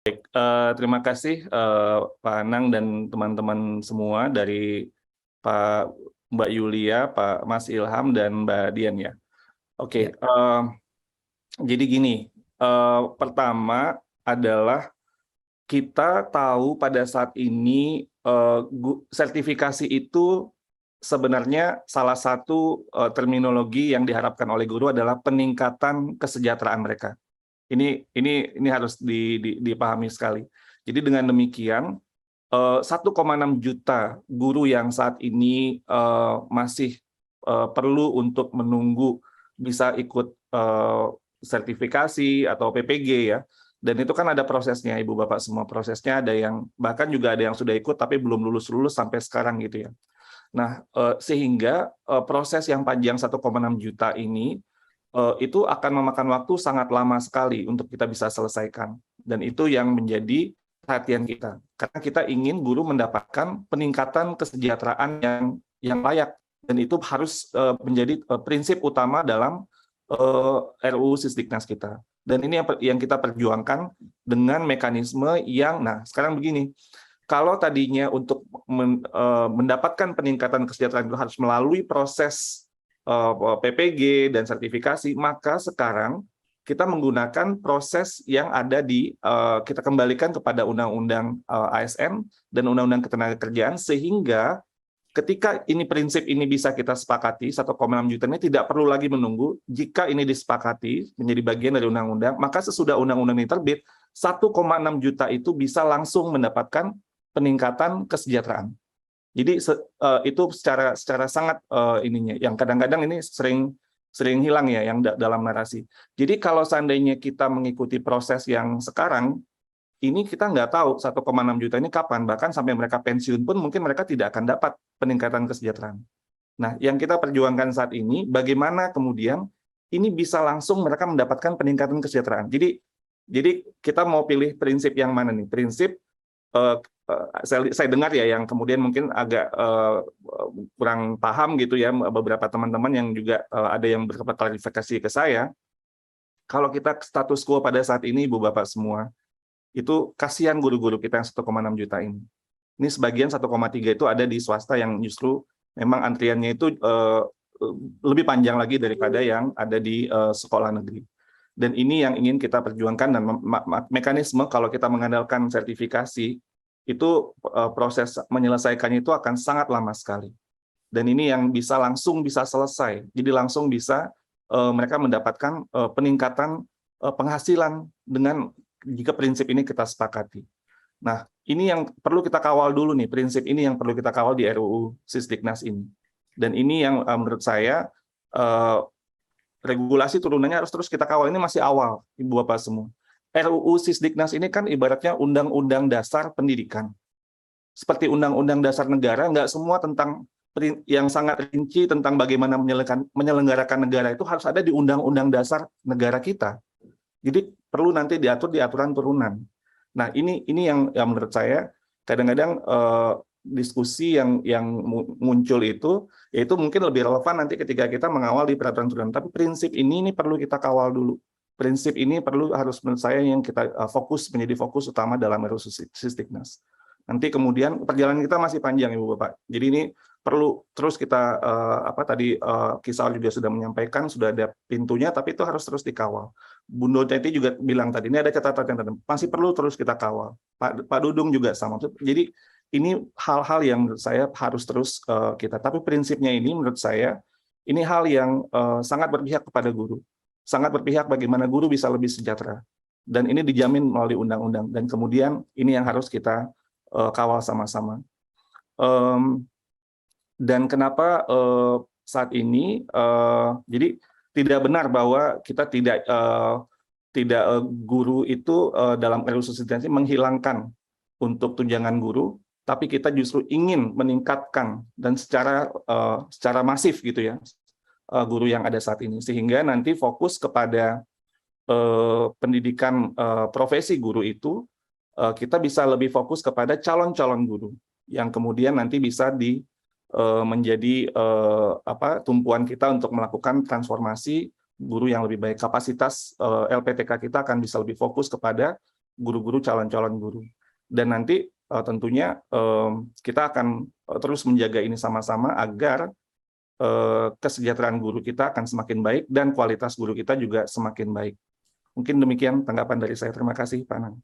Terima kasih, Pak Anang dan teman-teman semua dari Mbak Yulia, Pak Mas Ilham, dan Mbak Dian ya. Ya. Oke, jadi gini, pertama adalah kita tahu pada saat ini sertifikasi itu sebenarnya salah satu terminologi yang diharapkan oleh guru adalah peningkatan kesejahteraan mereka. Ini harus dipahami sekali. Jadi dengan demikian 1,6 juta guru yang saat ini masih perlu untuk menunggu bisa ikut sertifikasi atau PPG ya. Dan itu kan ada prosesnya, Ibu Bapak semua prosesnya, ada yang bahkan juga ada yang sudah ikut tapi belum lulus sampai sekarang gitu ya. Nah, sehingga proses yang panjang 1,6 juta ini itu akan memakan waktu sangat lama sekali untuk kita bisa selesaikan. Dan itu yang menjadi perhatian kita. Karena kita ingin guru mendapatkan peningkatan kesejahteraan yang layak. Dan itu harus menjadi prinsip utama dalam RUU Sisdiknas kita. Dan ini yang kita perjuangkan dengan mekanisme yang, nah sekarang begini, kalau tadinya untuk mendapatkan peningkatan kesejahteraan itu harus melalui proses PPG dan sertifikasi, maka sekarang kita menggunakan proses yang ada kita kembalikan kepada Undang-Undang ASN dan Undang-Undang Ketenagakerjaan, sehingga ketika prinsip ini bisa kita sepakati, 1,6 juta ini tidak perlu lagi menunggu. Jika ini disepakati menjadi bagian dari undang-undang, maka sesudah undang-undang ini terbit, 1,6 juta itu bisa langsung mendapatkan peningkatan kesejahteraan. Jadi itu secara sangat ininya, yang kadang-kadang ini sering hilang ya, yang dalam narasi. Jadi kalau seandainya kita mengikuti proses yang sekarang, ini kita nggak tahu 1,6 juta ini kapan, bahkan sampai mereka pensiun pun mungkin mereka tidak akan dapat peningkatan kesejahteraan. Nah, yang kita perjuangkan saat ini, bagaimana kemudian ini bisa langsung mereka mendapatkan peningkatan kesejahteraan. Jadi kita mau pilih prinsip yang mana nih? Prinsip saya dengar ya yang kemudian mungkin agak kurang paham gitu ya, beberapa teman-teman yang juga ada yang berklarifikasi ke saya. Kalau kita status quo pada saat ini, Ibu Bapak semua, itu kasihan guru-guru kita yang 1,6 juta ini. Ini sebagian 1,3 itu ada di swasta yang justru memang antriannya itu lebih panjang lagi daripada yang ada di sekolah negeri. Dan ini yang ingin kita perjuangkan, dan mekanisme kalau kita mengandalkan sertifikasi, itu proses menyelesaikannya itu akan sangat lama sekali. Dan ini yang langsung bisa selesai. Jadi langsung bisa mereka mendapatkan peningkatan penghasilan dengan jika prinsip ini kita sepakati. Nah, ini yang perlu kita kawal dulu nih, prinsip ini yang perlu kita kawal di RUU Sisdiknas ini. Dan ini yang menurut saya regulasi turunannya harus terus kita kawal. Ini masih awal, Ibu Bapak semua. RUU Sisdiknas ini kan ibaratnya undang-undang dasar pendidikan. Seperti undang-undang dasar negara, nggak semua tentang yang sangat rinci tentang bagaimana menyelenggarakan negara itu harus ada di undang-undang dasar negara kita. Jadi perlu nanti diatur di aturan turunan. Nah, ini yang menurut saya kadang-kadang diskusi yang muncul itu, yaitu mungkin lebih relevan nanti ketika kita mengawal di peraturan turunan. Tapi prinsip ini perlu kita kawal dulu. Prinsip ini harus menurut saya yang kita menjadi fokus utama dalam RUU Sisdiknas. Nanti kemudian perjalanan kita masih panjang, Ibu Bapak. Jadi ini perlu terus kita tadi Kisah juga sudah menyampaikan, sudah ada pintunya, tapi itu harus terus dikawal. Bunda Teti juga bilang tadi, ini ada catatan masih perlu terus kita kawal. Pak Dudung juga sama. Jadi ini hal-hal yang menurut saya harus terus kita. Tapi prinsipnya ini menurut saya ini hal yang sangat berpihak kepada guru. Sangat berpihak bagaimana guru bisa lebih sejahtera. Dan ini dijamin melalui undang-undang. Dan kemudian ini yang harus kita kawal sama-sama. Dan kenapa saat ini, jadi tidak benar bahwa kita tidak guru itu dalam RUU Sisdiknas menghilangkan untuk tunjangan guru, tapi kita justru ingin meningkatkan dan secara masif gitu ya guru yang ada saat ini, sehingga nanti fokus kepada pendidikan profesi guru itu kita bisa lebih fokus kepada calon-calon guru yang kemudian nanti bisa menjadi tumpuan kita untuk melakukan transformasi guru yang lebih baik. Kapasitas LPTK kita akan bisa lebih fokus kepada guru-guru calon-calon guru. Dan nanti tentunya kita akan terus menjaga ini sama-sama agar kesejahteraan guru kita akan semakin baik dan kualitas guru kita juga semakin baik. Mungkin demikian tanggapan dari saya. Terima kasih, Pak Anang.